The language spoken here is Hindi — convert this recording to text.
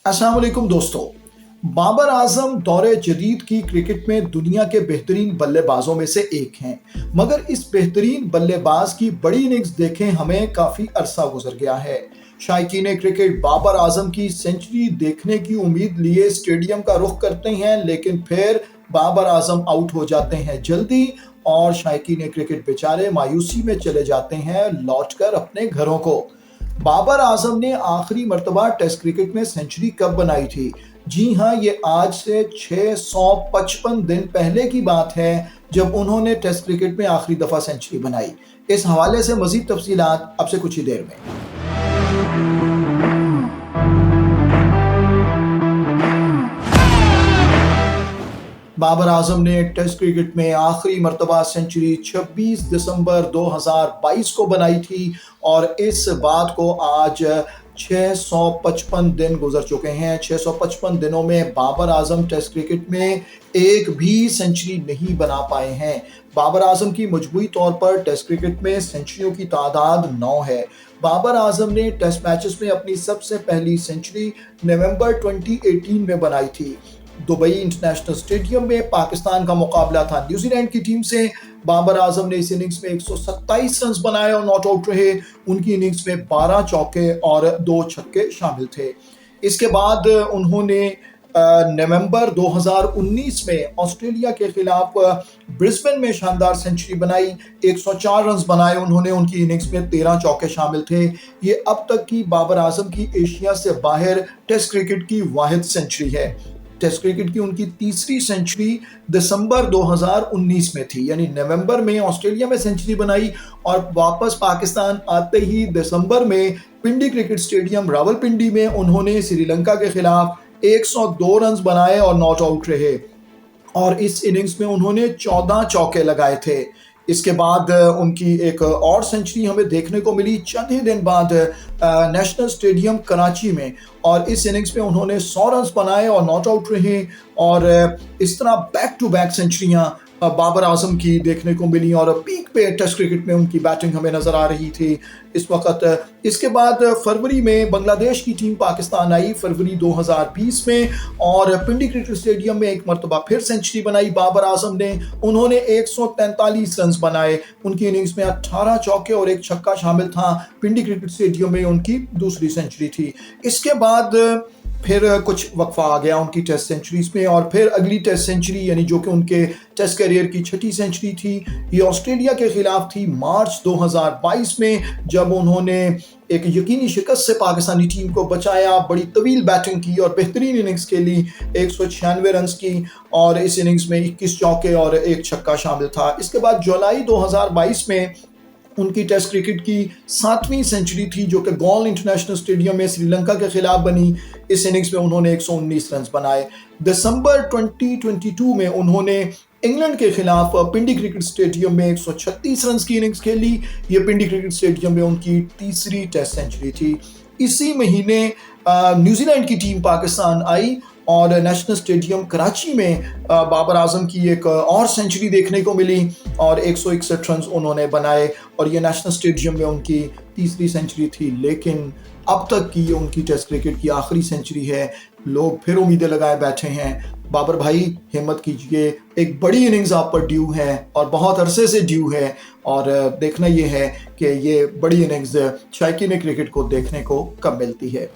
अस्सलाम वालेकुम दोस्तों। बाबर आजम दौरे जदीद की क्रिकेट में दुनिया के बेहतरीन बल्लेबाजों में से एक हैं, मगर इस बेहतरीन बल्लेबाज की बड़ी इनिंग्स देखें हमें काफ़ी अरसा गुजर गया है। शायकीन क्रिकेट बाबर आजम की सेंचुरी देखने की उम्मीद लिए स्टेडियम का रुख करते हैं, लेकिन फिर बाबर आजम आउट हो जाते हैं जल्दी और शायकीन क्रिकेट बेचारे मायूसी में चले जाते हैं लौटकर अपने घरों को। बाबर आजम ने आखिरी मर्तबा टेस्ट क्रिकेट में सेंचुरी कब बनाई थी? जी हाँ, ये आज से 655 दिन पहले की बात है जब उन्होंने टेस्ट क्रिकेट में आखिरी दफा सेंचुरी बनाई। इस हवाले से मजीद तफसीलात अब से कुछ ही देर में। बाबर आजम ने टेस्ट क्रिकेट में आखिरी मर्तबा सेंचुरी 26 दिसंबर 2022 को बनाई थी और इस बात को आज 655 दिन गुजर चुके हैं। 655 दिनों में बाबर आजम टेस्ट क्रिकेट में एक भी सेंचुरी नहीं बना पाए हैं। बाबर आजम की मजबूरी तौर पर टेस्ट क्रिकेट में सेंचुरियों की तादाद 9 है। बाबर आजम ने टेस्ट मैचेस में अपनी सबसे पहली सेंचुरी नवंबर 2018 में बनाई थी। दुबई इंटरनेशनल स्टेडियम में पाकिस्तान का मुकाबला था न्यूजीलैंड की टीम से। बाबर आजम ने इस इनिंग्स में 127 रन बनाए और नॉट आउट रहे। उनकी इनिंग्स में 12 चौके और 2 छक्के शामिल थे। इसके बाद उन्होंने नवंबर 2019 में ऑस्ट्रेलिया के खिलाफ ब्रिस्बेन में शानदार सेंचुरी बनाई। 104 रन बनाए उन्होंने। उनकी इनिंग्स में 13 चौके शामिल थे। ये अब तक की बाबर आजम की एशिया से बाहर टेस्ट क्रिकेट की वाहिद सेंचुरी है। टेस्ट क्रिकेट की उनकी तीसरी सेंचुरी दिसंबर 2019 में थी, यानी नवंबर में ऑस्ट्रेलिया में सेंचुरी बनाई और वापस पाकिस्तान आते ही दिसंबर में पिंडी क्रिकेट स्टेडियम रावलपिंडी में उन्होंने श्रीलंका के खिलाफ 102 रन बनाए और नॉट आउट रहे और इस इनिंग्स में उन्होंने 14 चौके लगाए थे। इसके बाद उनकी एक और सेंचुरी हमें देखने को मिली चंद ही दिन बाद नेशनल स्टेडियम कराची में और इस इनिंग्स में उन्होंने 100 रन बनाए और नॉट आउट रहे और इस तरह back to back सेंचुरियां Babar Azam की देखने को मिली और पीक पे टेस्ट क्रिकेट में उनकी बैटिंग हमें नजर आ रही थी इस वक्त। इसके बाद फरवरी में बांग्लादेश की टीम पाकिस्तान आई फरवरी 2020 में और पिंडी क्रिकेट स्टेडियम में एक मरतबा फिर सेंचुरी बनाई बाबर आजम ने। उन्होंने 143 रन बनाए। उनकी इनिंग्स में 18 चौके और एक छक्का शामिल था। पिंडी क्रिकेट स्टेडियम में उनकी दूसरी सेंचुरी थी। इसके बाद फिर कुछ वक्फा आ गया उनकी टेस्ट सेंचुरीज में और फिर अगली टेस्ट सेंचुरी यानी जो कि उनके टेस्ट करियर की छठी सेंचुरी थी, ये ऑस्ट्रेलिया के खिलाफ थी मार्च 2022 में जब उन्होंने एक यकीनी शिकस्त से पाकिस्तानी टीम को बचाया। बड़ी तवील बैटिंग की और बेहतरीन इनिंग्स खेली, 196 रन की और इस इनिंग्स में 21 चौके और एक छक्का शामिल था। इसके बाद जुलाई 2022 में उनकी टेस्ट क्रिकेट की 7वीं सेंचुरी थी जो कि गॉल इंटरनेशनल स्टेडियम में श्रीलंका के खिलाफ बनी। इस इनिंग्स में उन्होंने 119 रन बनाए। दिसंबर 2022 में उन्होंने इंग्लैंड के खिलाफ पिंडी क्रिकेट स्टेडियम में 136 रन की इनिंग्स खेली। ये पिंडी क्रिकेट स्टेडियम में उनकी तीसरी टेस्ट सेंचुरी थी। इसी महीने न्यूजीलैंड की टीम पाकिस्तान आई और नेशनल स्टेडियम कराची में बाबर आजम की एक और सेंचुरी देखने को मिली और 161 रन उन्होंने बनाए और ये नेशनल स्टेडियम में उनकी तीसरी सेंचुरी थी। लेकिन अब तक की उनकी टेस्ट क्रिकेट की आखिरी सेंचुरी है। लोग फिर उम्मीदें लगाए बैठे हैं। बाबर भाई, हिम्मत कीजिए, एक बड़ी इनिंग्स आप पर ड्यू है और बहुत अरसे से ड्यू है और देखना ये है कि ये बड़ी इनिंग्स शायकीन क्रिकेट को देखने को कब मिलती है।